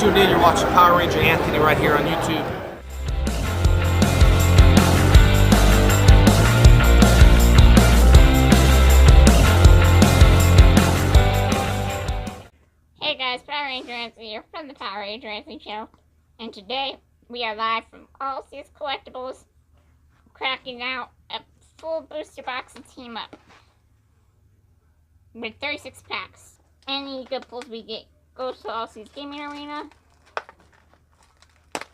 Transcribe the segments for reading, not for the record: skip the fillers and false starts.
tuned in. You're watching Power Ranger Anthony right here on YouTube. Hey guys, Power Ranger Anthony here from the Power Ranger Anthony channel. And today, we are live from All Seas Collectibles, cracking out a full booster box of Team Up. With 36 packs. Any good pulls we get goes to All Seas Gaming Arena.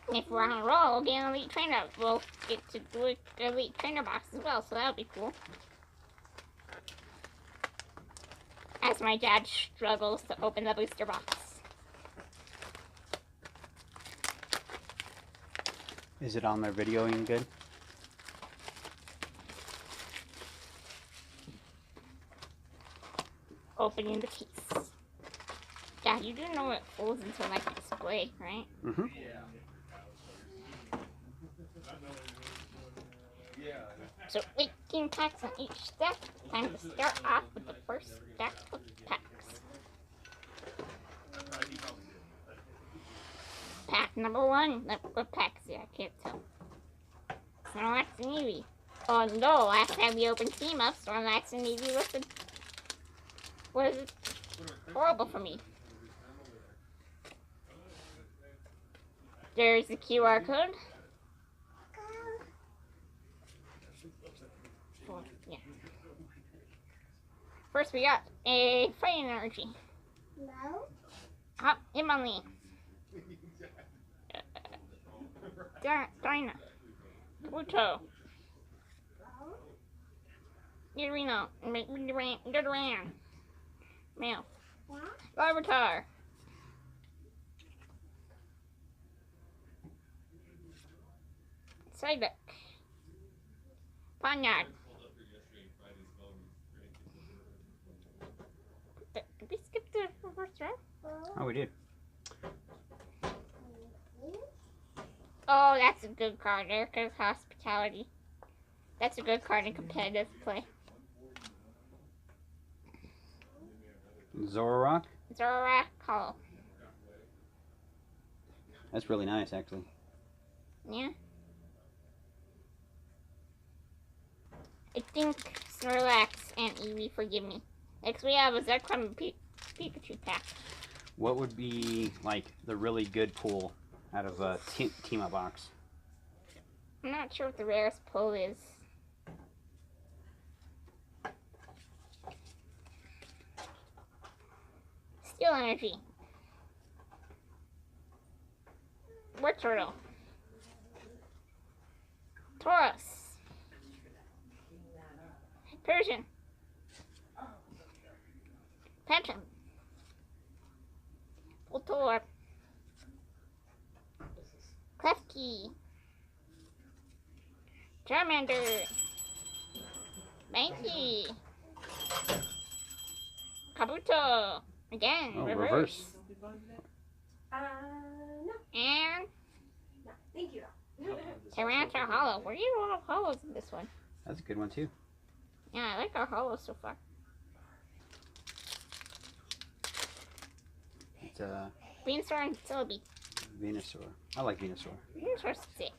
And if we're on a roll, we'll get an Elite Trainer. We'll get to do an Elite Trainer box as well, so that'll be cool. As my dad struggles to open the booster box. Is it on there videoing good? Opening the case. Yeah, you do know it folds into like a display, right? Mm-hmm. So 18 packs on each stack. Time to start off with the first stack of packs. Pack number 1. What pack is it? I can't tell. Snorlax and Eevee. Oh no, last time we opened Team Up, Snorlax and Eevee was horrible for me. There's the QR code. Yeah. First we got a Fighting Energy. No. Hop Emily. Dinah. Kabuto. Urino. Duran. Male. Larvitar. Psyduck. Ponyard. Did we skip the first round? Oh, we did. Oh, that's a good card. Erica's Hospitality. That's a good card in competitive play. Zoroark? Zoroark Hollow. That's really nice, actually. Yeah. I think Snorlax and Eevee forgive me. Next we have a Zekrom and Pikachu pack. What would be, like, the really good pull out of a Team Up box? I'm not sure what the rarest pull is. Steel Energy. War Turtle. Tauros. Persian. Pension. Voltorb. Klefki. Charmander. Mankey. Kabuto. Again, Oh, reverse. No. And No. Thank you. Tyranitar Hollow. We're getting a lot of hollows in this one. That's a good one, too. Yeah, I like our hollows so far. It's Venusaur and Celebi. Venusaur. I like Venusaur. Venusaur's sick.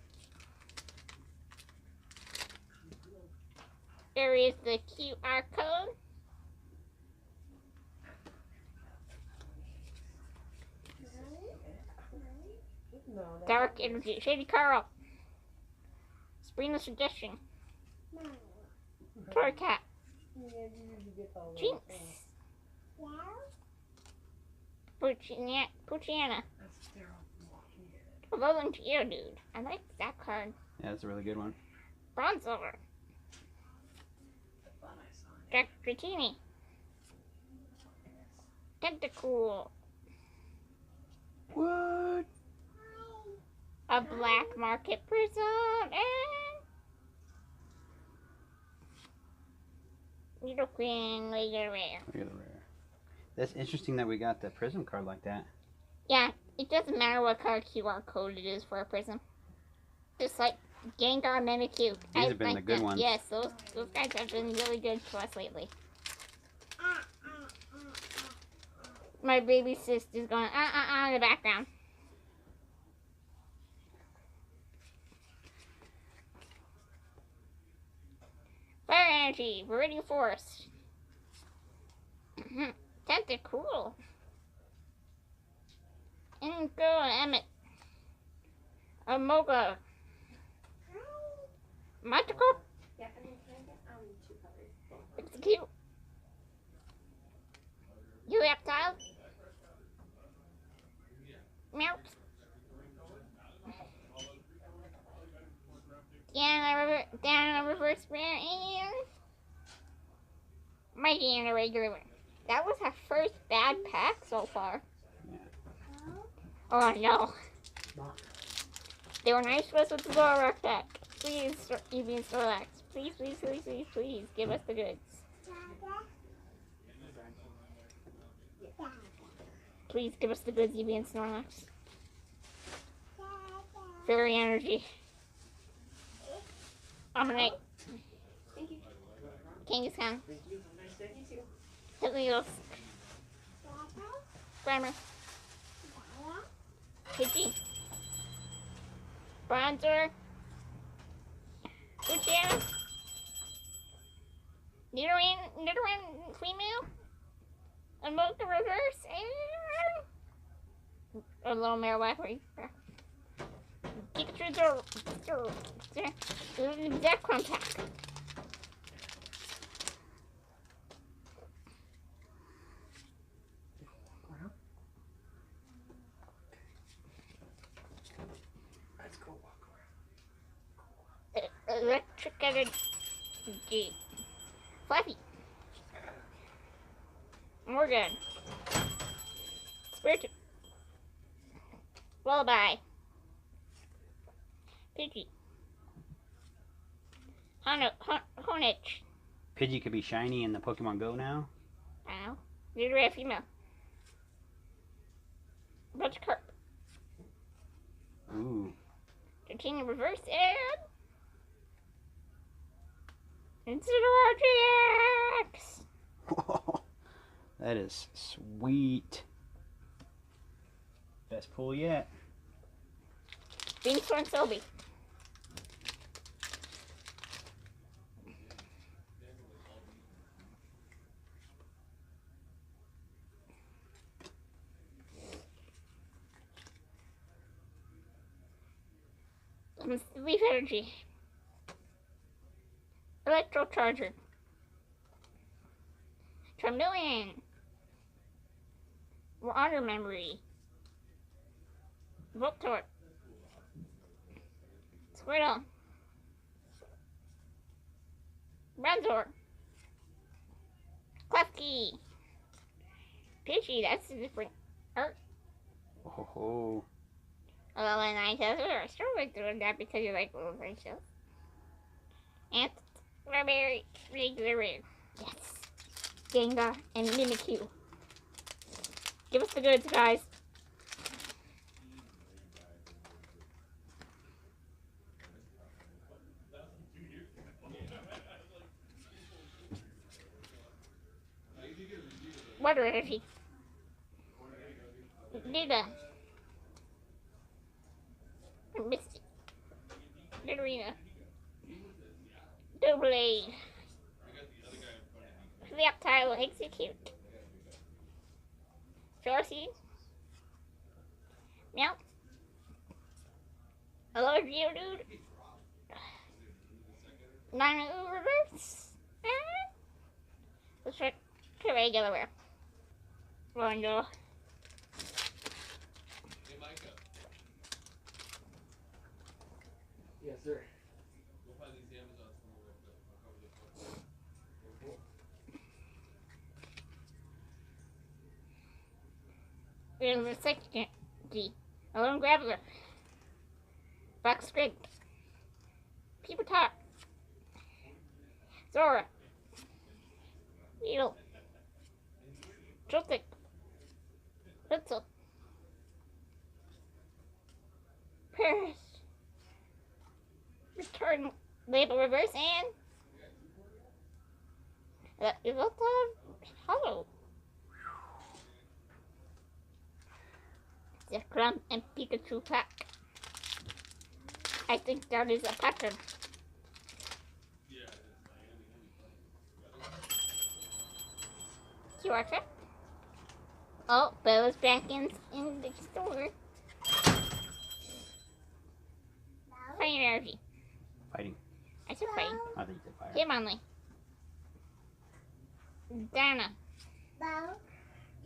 There is the QR code. Dark Energy. Shady Carl. Spring of Suggestion. Torcat. Jinx. Poochyena. Alolan Geodude. I like that card. Yeah, that's a really good one. Bronzor. Dratini. Tentacool. What? A Black Market Prism. And Nidoqueen Regular Rare. Regular rare. That's interesting that we got the Prism card like that. Yeah, it doesn't matter what card QR code it is for a Prism. Just like Gengar, Mimikyu. These have been the good ones. Yes, those guys have been really good to us lately. My baby sister's going in the background. Fire energy, Viridian Forest. Tentacool. Ingo Emmett. Amoga. Magical. Yeah, and then can I get 2 colors? It's cute. You reptile. Meow. Down a reverse rare and Mighty and a regular one. That was our first bad pack so far. Oh no. They were nice to us with the Zoroark pack. Please, Eevee and Snorlax. Please, please, please, please, please, give us the goods. Please give us the goods, Eevee and Snorlax. Fairy energy. Omnite. Thank you. Kangaskhan. Thank you. Have a nice day. You too. Hitleos. Grimer. Pidgey. Bronzor. Luciano. Nidoran female. Emoka reverse. And a little male Wackery. Pikachu Zekrom pack. Let's go walk around. Electric energy. Fluffy. Morgan. Spirit. Lullaby. Pidgey. Honich. Pidgey could be shiny in the Pokemon Go now. Ow. Nidoran female. Buttercup. Ooh. Continue reverse and Incineroar GX! That is sweet. Best pull yet. Venusaur and Sylvie. Leaf energy. Electro Charger. Charmeleon. Water Memory. Voltorb. Squirtle. Bronzor. Klefki. Pidgey, that's a different art. Oh. Although when I tell her, I started doing that because you like little facials. And strawberry, regular rare. Yes. Gengar and Mimikyu. Give us the goods, guys. Water energy. Nida. Misty. Nidorina. Doublade. Reptile Execute. Charsey. Meow. Hello, Geodude. Nanu reverse. Let's try to regular wear. Rondo. Yes, sir. Here's the second G. Alone Graveler. Box Squid. People Talk. Zora. Beetle. Joltik. Pencil. Paris. Return label reverse and that is also hollow. Zekrom and Pikachu pack. I think that is a pattern. T-Rex. Oh, Bella's back in the store. Fighting energy. Fighting. I said fighting. I think they're fire. Hey, Monley. Dana.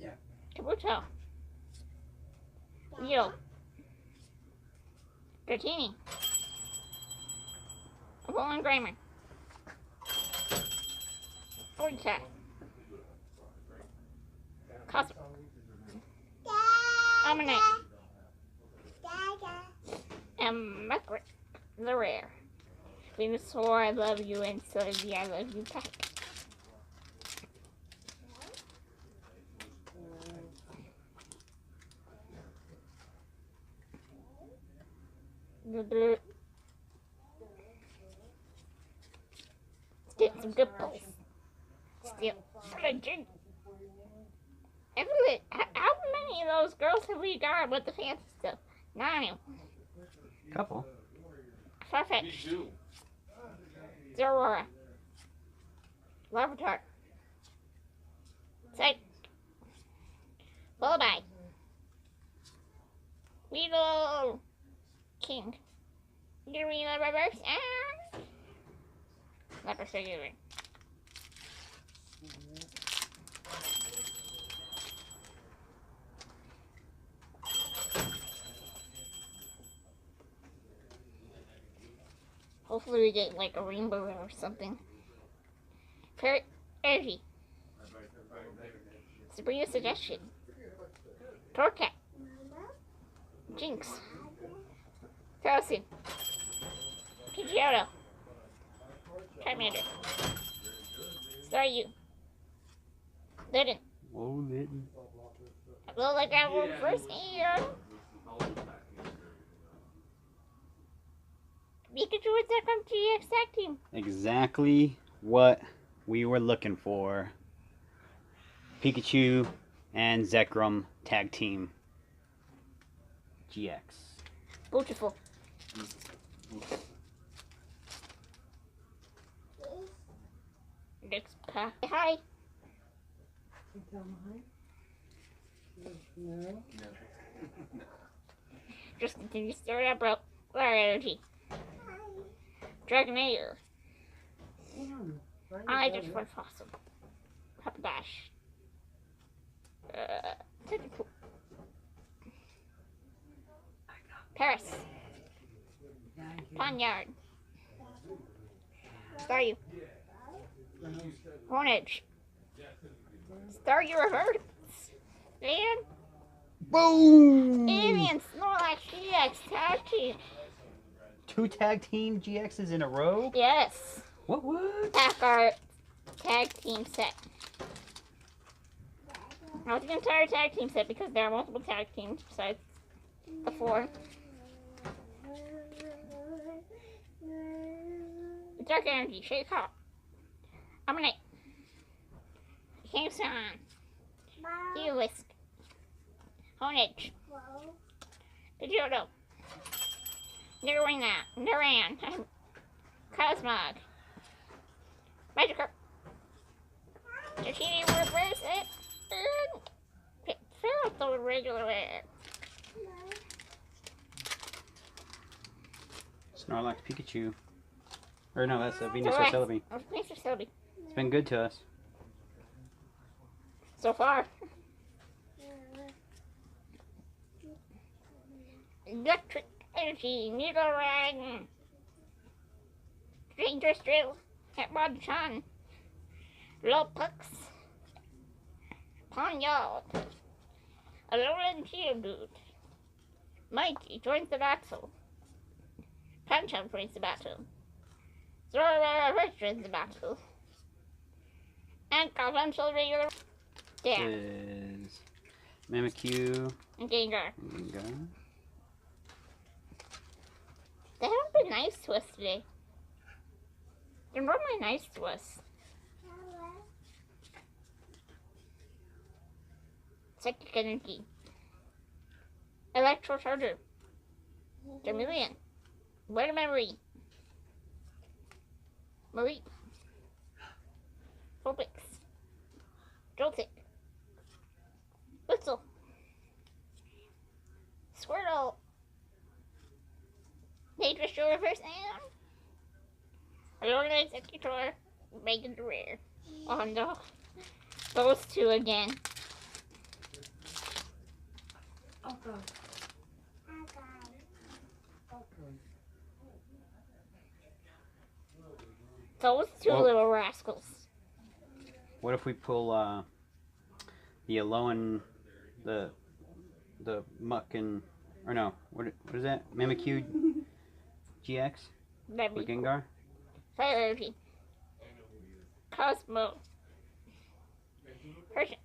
Yeah. Kabuto. Yo. Dratini. Roland Grammar. Forty-Tat. Cosmo. Omnite. And Muckrit. The Rare. Venusaur, I love you, and Sylvia, I love you back. Let's get some good pulls. Still, legend. How many of those girls have we got with the fancy stuff? 9. Couple. Farfetch. Zorora. Larvitar. Psych. Lullaby. Weedle. King. Urina reverse and Leper Figure. Hopefully we get like a rainbow or something. Parrot Energy. Sabrina Suggestion. Torcat. Jinx. Carlson. Pidgeotto. Charmander. Staryu. Litten. Whoa, Litten. Well, like I won first here. Pikachu with Zekrom GX Tag Team. Exactly what we were looking for. Pikachu and Zekrom Tag Team GX. Beautiful. Next pack. Hi. No. Just continue to stir it up, bro. Flare Energy. Dragonair. I just went fossil. Rapidash. Technical. Paris. Ponyard. Staryu. Hornage. Staryu reverse. And Boom! Alien Snorlax GX Tag Team. 2 Tag Team GXs in a row? Yes. What? Pack our tag team set. Not the entire tag team set because there are multiple tag teams besides the 4. Dark Energy, Shake Hot. Omnite. Kingston. Helisk. Honage. Pidgeotto. Naran. Cosmog. Magikarp. Dratini will reverse it. Fill out the regular air. Snorlax Pikachu. Or no, that's a Venusaur Celebi. Venusaur Celebi. It's been good to us. So far. Electric Energy, Nidoran. Dangerous Drill, Hitmonchan. Lopux. Ponyard. Alolan Geodude. Mikey joins the battle. Pancham joins the battle. Zorora joins the battle. And Conventional regular. Yeah. Is Mimikyu. And Gengar. Gengar. They haven't been nice to us today. They're normally nice to us. Psychic Energy. Electro Charger. Charmeleon. Word Memory. Marie. Vulpix. Joltik. the reverse and Lord Executor, making the rare. Oh no. Those two again. Okay. Those two Well- little rascals. What if we pull the Alolan, the Muck and, or no, what is that? Mimikyu GX That'd be with Gengar? Fire Energy. Cosmo. Persian.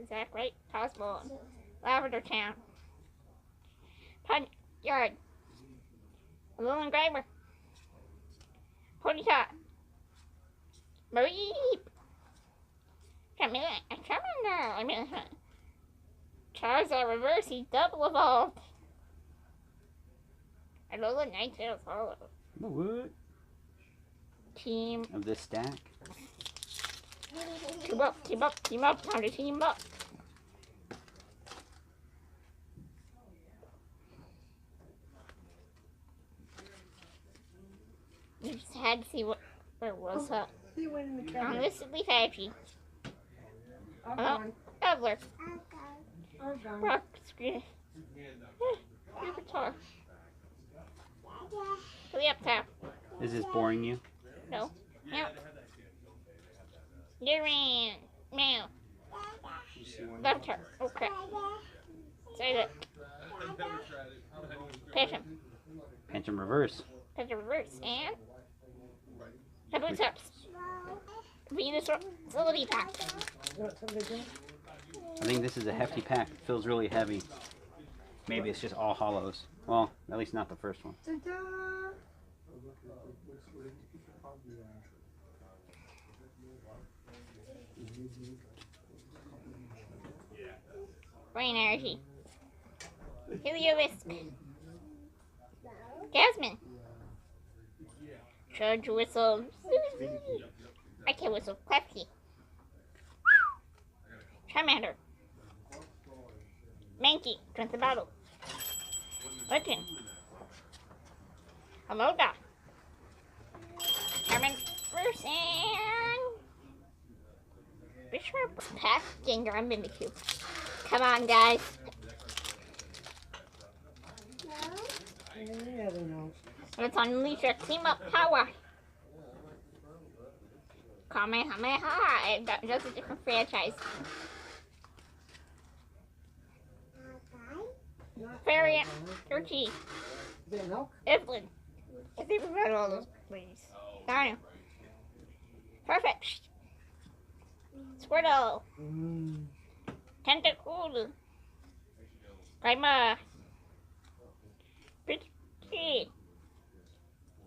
Is that right? Cosmo. Lavender Town. Pun Yard. Lillian Grimer. Ponyta. Mareep. Charmander. I mean, Charizard reverse. He's double evolved. I know the Ninetales Hollow. What? Team. Of this stack? Team up, team up, team up. Time to team up. You just had to see what was up. He went in the On cabinet. this is Leaf Energy. Okay. Evelyn. Okay. Rock screen. Your guitar. To the up top. Is this boring you? No. No. Duran. Meow. Left her. Okay. Say that. Passion. Phantom Reverse. Passion reverse. And. Heavenly Steps. Venus Facility Pack. You want something to drink? I think this is a hefty pack. It feels really heavy. Maybe it's just all hollows. Well, at least not the first one. Ta-da! Brain Energy. Heliolisk. Jasmine. Charge Whistle. I can whistle. Klefki. Charmander. Mankey. Drink the bottle. Lurkin. Aloda. Charmander. First and Bishop. Pack. Gengar and Mimikyu. Come on, guys. Yeah, they know. Let's unleash our team up power. Kamehameha. That's a different franchise. Variant. Turkey. Is there milk? Evelyn. I think we read all those, please. Darn. Perfect. Squirtle. Tentacool. Grimer. Bitchy.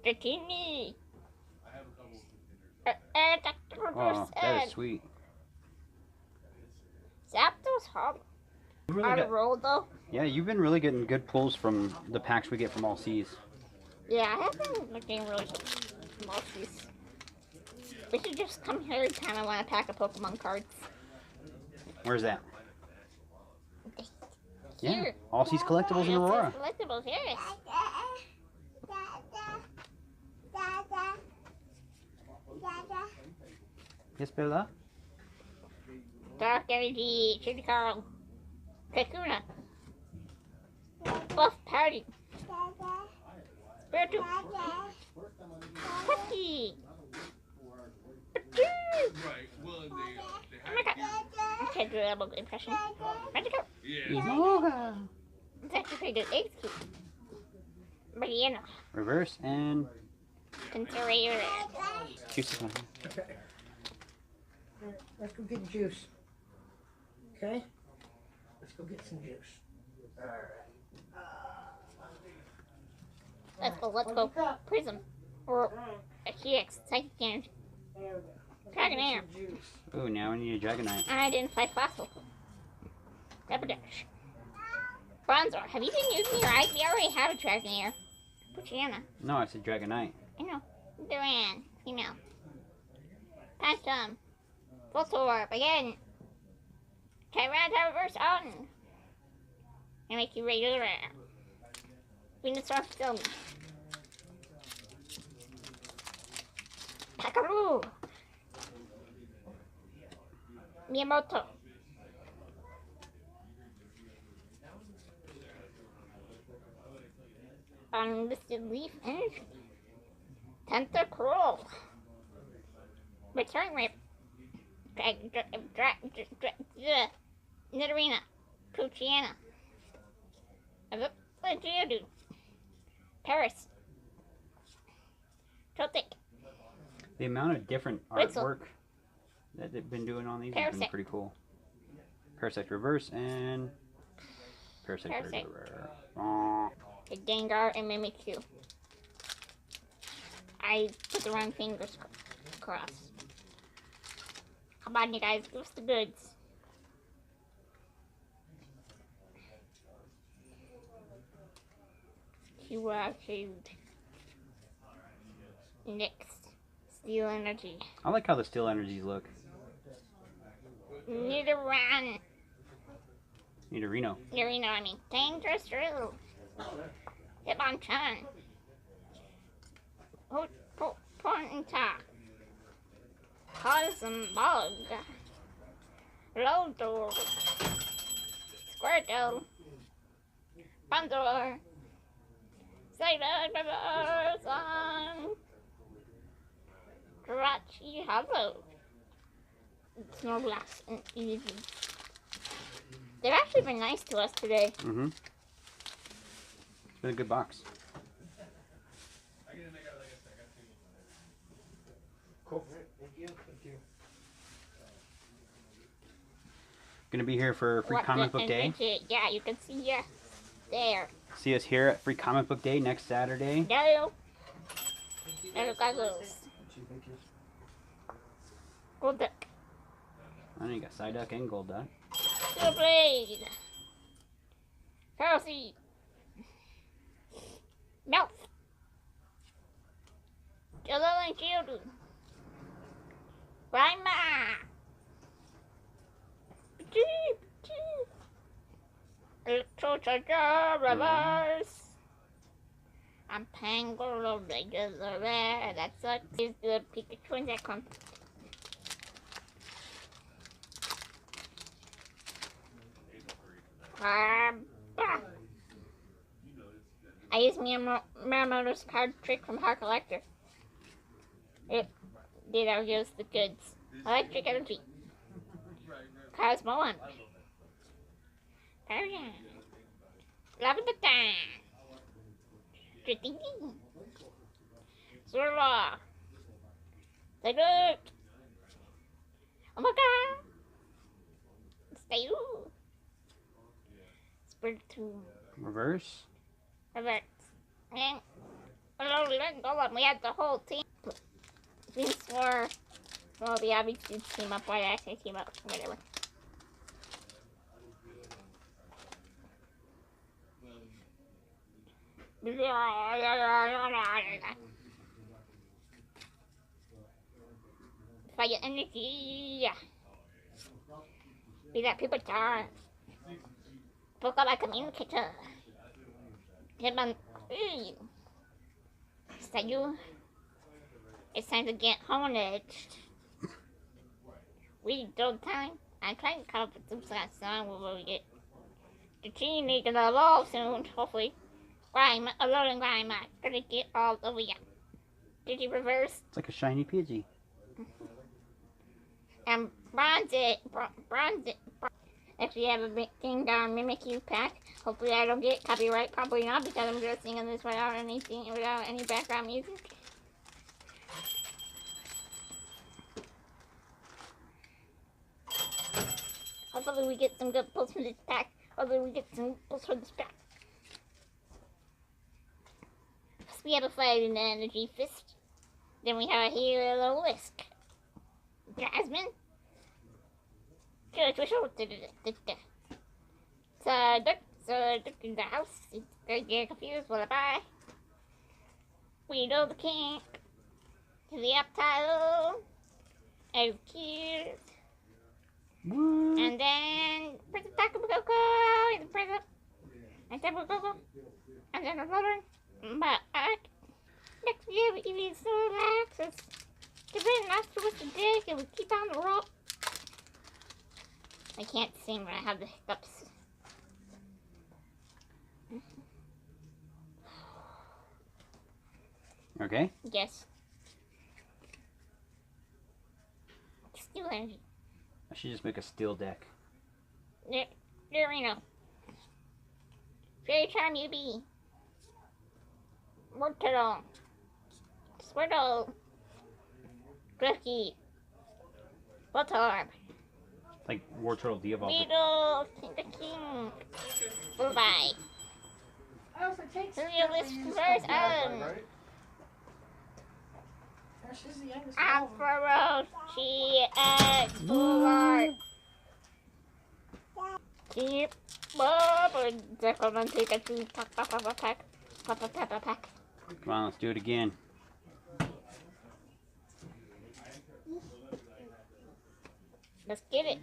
Dratini. Dr. Oh, that is sweet. Zapdos Hop. You really On a got- roll though. yeah, you've been really getting good pulls from the packs we get from All Seas. Yeah, I have been looking really good from all these. We should just come here every time I want to pack a Pokemon cards. Where's that? Yeah, Here. All Seas Collectibles in Yes, Aurora. Collectibles, yes. Yes, Bella? Dark Energy, Chili Carl, Kakuna, Buff Party, Bertu, Puffy, oh my god, I can't do a double impression. Magikarp, it's actually pretty good. Execute, Mariana, Reverse and Considerator, juice. Okay. Alright, let's go get juice. Okay? Let's go get some juice. let's go, Prism, or a GX, Psychic Energy, There we go. Dragonair. Some juice. Ooh, now we need a Dragonite. Unidentified Fossil, Rapidash, Bronzor, have you been using your eyes? We already have a Dragonair. Poochyena. No, I said Dragonite. I know. Duran, female. Phantom. Voltorb, again. Tyrant reverse on. And make you regular. Venusaur film. Pakaru. Miyamoto. Unlisted leaf energy. Tentacruel. Return rip. Nidorina. Poochiana. Geodude. Paris. Trotic. The amount of different Whistle. artwork that they've been doing on these has been Parasect. pretty cool. Parasect reverse and Parasect Parasect. regular. Aw. The Gengar and Mimikyu. I put the wrong fingers crossed. Come on, you guys, give us the goods. Huawei. Next, Steel Energy. I like how the steel energies look. Nidoran. Nidorino. Nidorino, I mean. Dangerous Drill. Hitmonchan. Pornta. Cosmog. Loldor. Squirtle. Bundor. Cyberson. Karachi Hollow. Snorlax and Eevee. They've actually been nice to us today. Mm-hmm. It's been a good box. Cool. Thank you. Thank you. Gonna be here for Free What Comic the Book Day. energy- Yeah, you can see us there. See us here at Free Comic Book Day next Saturday. No. There goes. Thank you. Gold Duck. I know you got Psyduck and Golduck. Steel Blade. Kelsey. Mouth. Jello and Geodude. Rhyma. Electrocharger reverse. I'm Pango regular rare. That sucks. Is the Pikachu and that one. I used Miyamoto's card trick from Heart Collector. It did our use the goods. Electric Energy. Cosmo. Paragon. Lavabata. Drittingy. Zorla. Psyduck. Oh my god. Stay. Spiritomb. Reverse. Reverse. And we had the whole team. These were, well, the obviously team up. Why did I say team up? Whatever. Fire energy. Be that people jar. Pokemon communicator. Hitman. Is that you? It's time to get honed. We don't time. I'm trying to come up with some sort of song where we get the team need to evolve soon, hopefully. Rhyme, a loading rhyme, I'm gonna get all over ya. Did you reverse? It's like a shiny Pidgey. And bronze it. If you have a big Gengar Mimikyu pack, hopefully I don't get copyright. Probably not, because I'm just singing this without anything, without any background music. Hopefully we get some good pulls from this pack. Hopefully we get some pulls from this pack. First we have a Fighting Energy Fist. Then we have a Hero Whisk. Jasmine. Judge Whistle. Duck in the house. They get confused. What I buy? We know the king. To the up title. Execute. What? And then Prince of Taco, and the Prince of and Taco, and sometimes in the building, but next year if you so relax, it's really nice to with the dick and we keep on the rope. I can't sing when I have the hiccups. Okay. Yes. Steel energy. I should just make a steel deck. There we know. Fairy charm you be. Word turtle. Swirtle. Griffkey. Buttorb. Like War Turtle de-evolved. Beetle. King the King. Bye. I also take Realist first. She's the youngest. Afro. She explored. Keep Bob and Declan and take a two pack. Come on, let's do it again. Let's get it.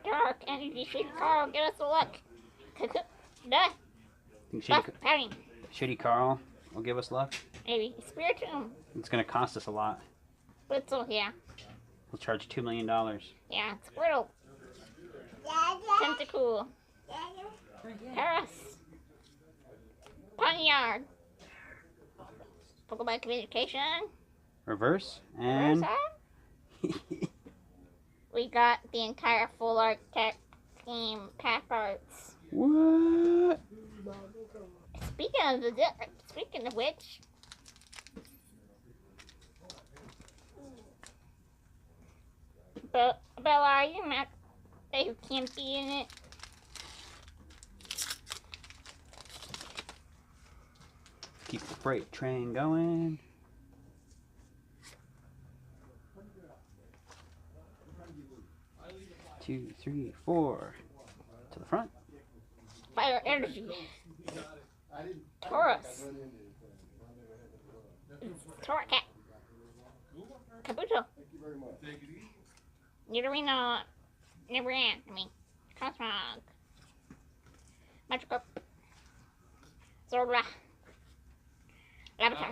Dark energy shady Carl, give us a look. Duh. Think Buff parry. Shitty Carl will give us luck. Maybe. Spiritomb. It's gonna cost us a lot. Blitzel, yeah. We'll charge $2 million. Yeah, Squirtle. Tentacool. Paris. Poniard. Pokemon Communication. Reverse and We got the entire full art tech team pack arts. what? Speaking of which, Bella, are you mad that you can't be in it? Keep the freight train going. Two, three, four. To the front. Fire energy. Taurus. Torcat. Kabuto. Nidorino. Nidoran. Cosmog. Magikarp. Zordra. Labatar.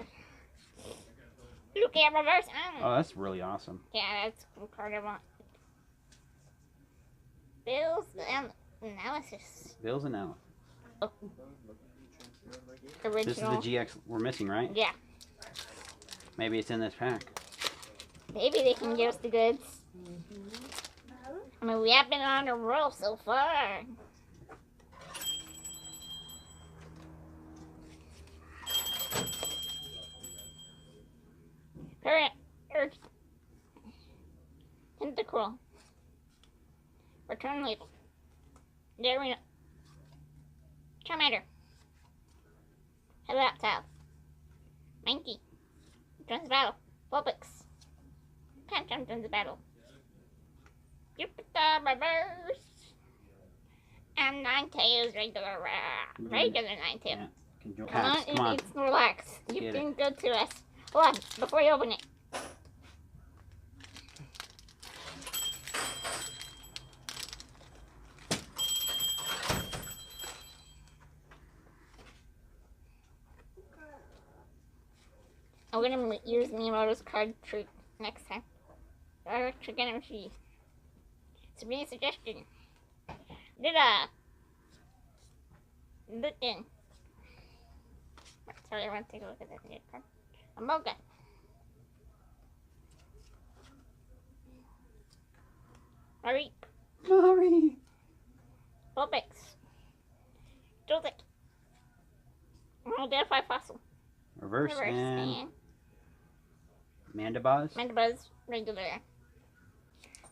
Lugia reverse. Oh, that's really awesome. Yeah, that's a card I want. Bill's analysis. Bills and Allen. Oh. This is the Original. GX we're missing, right? Yeah. Maybe it's in this pack. Maybe they can give us the goods. I mean, we have been on a roll so far. Parent. Tentacle. Return label. There we go. Charmander. Heliptile. Mankey. Joins the battle. Vulpix. Phantom joins the battle. Jupiter reverse. And Ninetales regular. Regular Ninetales. Yeah. Come on, Come on. it's relax. You've Get been good to us. Hold on, before you open it. I'm gonna use Miyamoto's card trick next time. Electric energy. It's a really suggestion. Looking. Sorry, I want to take a look at that new card. Amoga. Marie. Vulpix. Joltik. Identify fossil. Reverse and Mandibuzz. Mandibuzz, regular.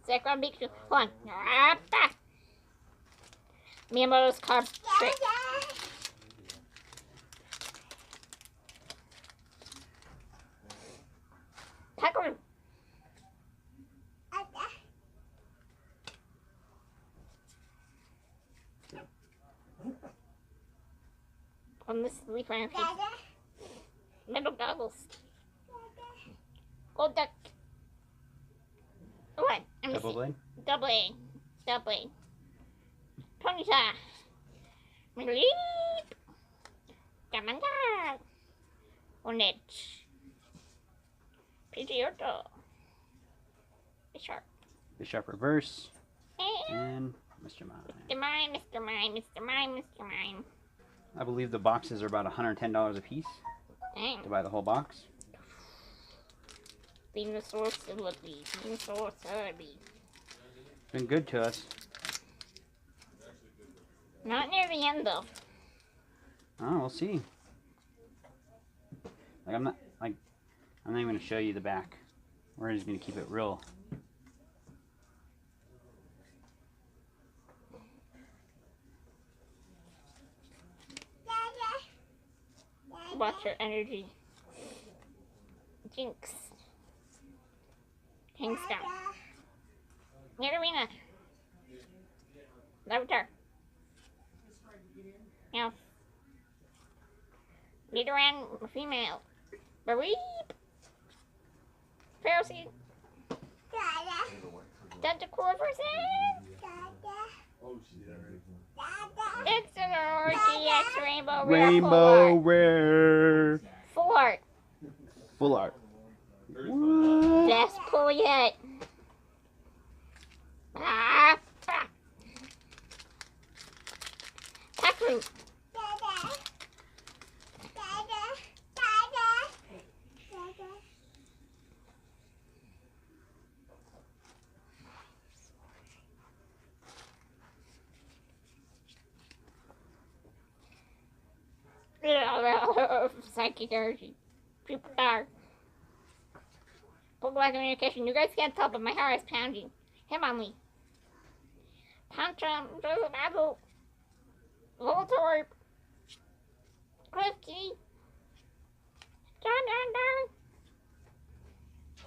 Zekrom Pikachu. Hold on. Miyamoto's card trick. Pekaru. On this leaf iron feed. Metal goggles. Gold duck. Oh, wait. I'm Double missing. blade. Double A. Ponyta. Leap! Come on, God! Onet. Pidgeotto. Sharp. Bishop reverse. And And Mr. Mime. Mr. Mime, Mr. Mime, Mr. Mime, Mr. Mime. I believe the boxes are about $110 a piece Dang. to buy the whole box. Venusaur Celebi. Venusaur Celebi. Been good to us. Not near the end though. Oh, we'll see. I'm not even gonna show you the back. We're just gonna keep it real. Watch your energy. Jinx. Kingstone. Nidorina. Larvitar. Now. Nidoran female. Bareep. Ferocity. Tentacore versus. It's an RGX Rainbow Rare. Rainbow Rare. Full art. Full art. Best pull yet. Ah, fuck. Taproot. Psychic energy. Super dark. Pokemon communication. You guys can't tell, but my heart is pounding. Hitmonlee. Tantrum. Battle. Voltorb. Clifkey. Don.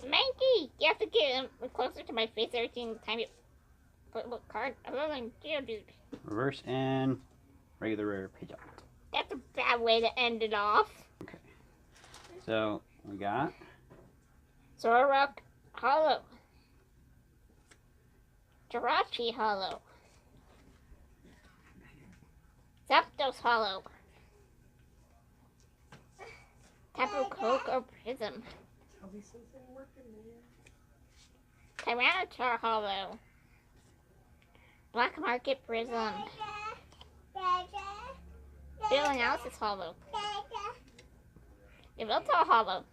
Mankey. You have to get him closer to my face every single time you put a card. Other than Geodude. Reverse and regular rare Pidgeot. That's a bad way to end it off. Okay. So we got Zoroark Hollow. Jirachi Hollow. Zapdos Hollow. Tapu Koko Prism. Tyranitar Hollow. Black Market Prism. Bill Analysis Hollow. Yveltal Hollow.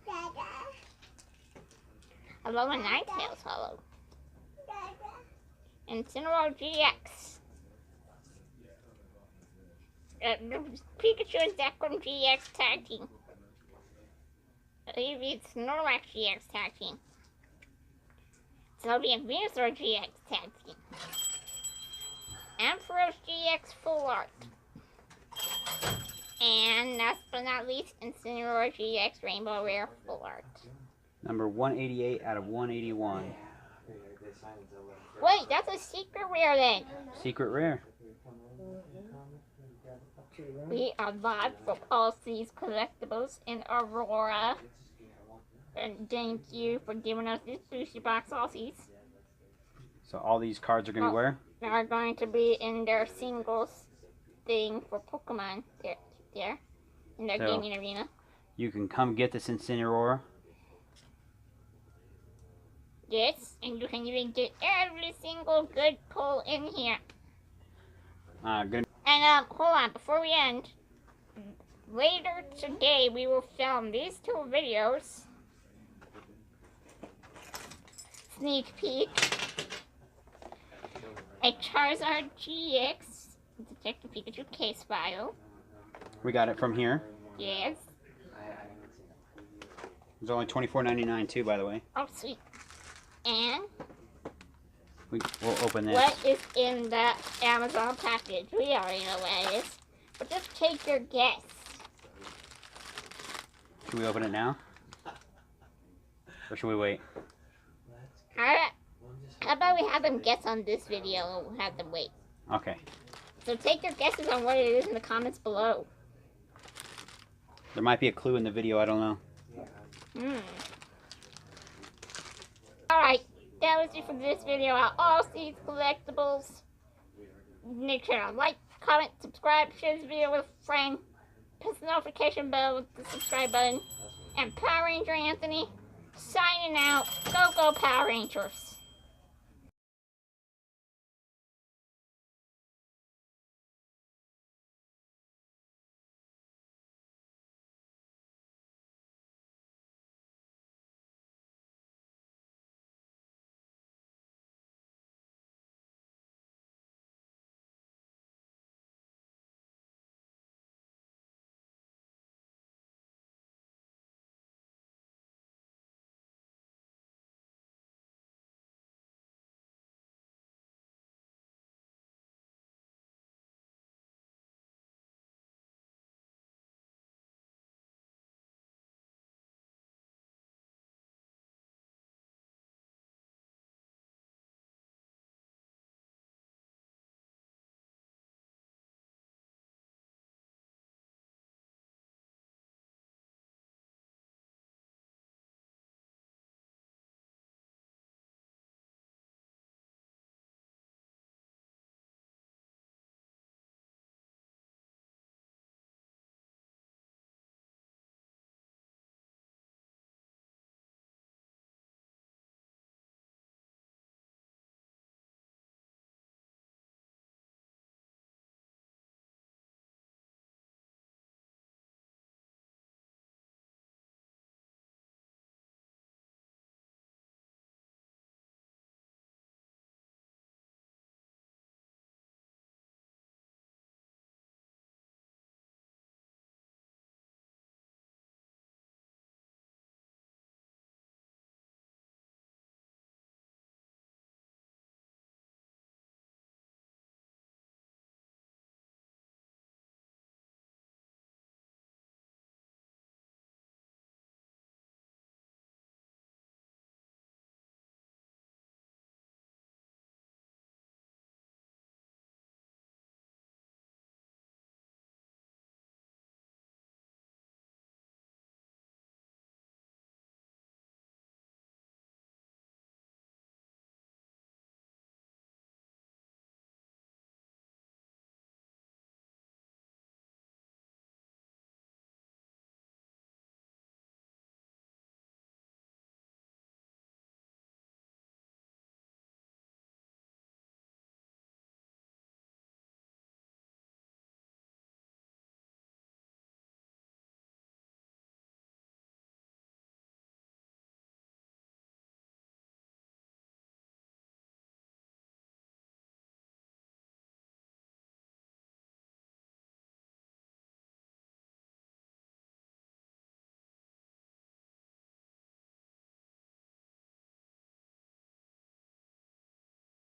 Alola Ninetales Hollow. Incineroar GX. Pikachu and Zekrom GX Tag Team. Maybe it's Snorlax GX Tag Team. Sylvie and Venusaur GX Tag Team. Ampharos GX Full Art. And last but not least, Incineroar GX Rainbow Rare Full Art. number 188 out of 181. Wait, that's a secret rare then. Secret rare. We are live from All Seas Collectibles in Aurora. And thank you for giving us this booster box, All Seas. So all these cards are going to be where? They are going to be in their singles thing for Pokemon. There. In their So, gaming arena. You can come get this Incineroar. Yes, and you can even get every single good pull in here. Good. And hold on, before we end, later today we will film these two videos. Sneak peek. A Charizard GX Detective Pikachu case file. We got it from here. Yes. It's only $24.99 too, by the way. Oh, sweet. And We'll open this. what is in the Amazon package? We already know what it is. But just take your guess. Should we open it now? Or should we wait? How about we have them guess on this video and we'll have them wait. Okay. So take your guesses on what it is in the comments below. There might be a clue in the video, I don't know. Alright, that was it for this video. All Seas Collectibles. Make sure to like, comment, subscribe, share this video with a friend, press the notification bell with the subscribe button, and Power Ranger Anthony, signing out. Go, go, Power Rangers.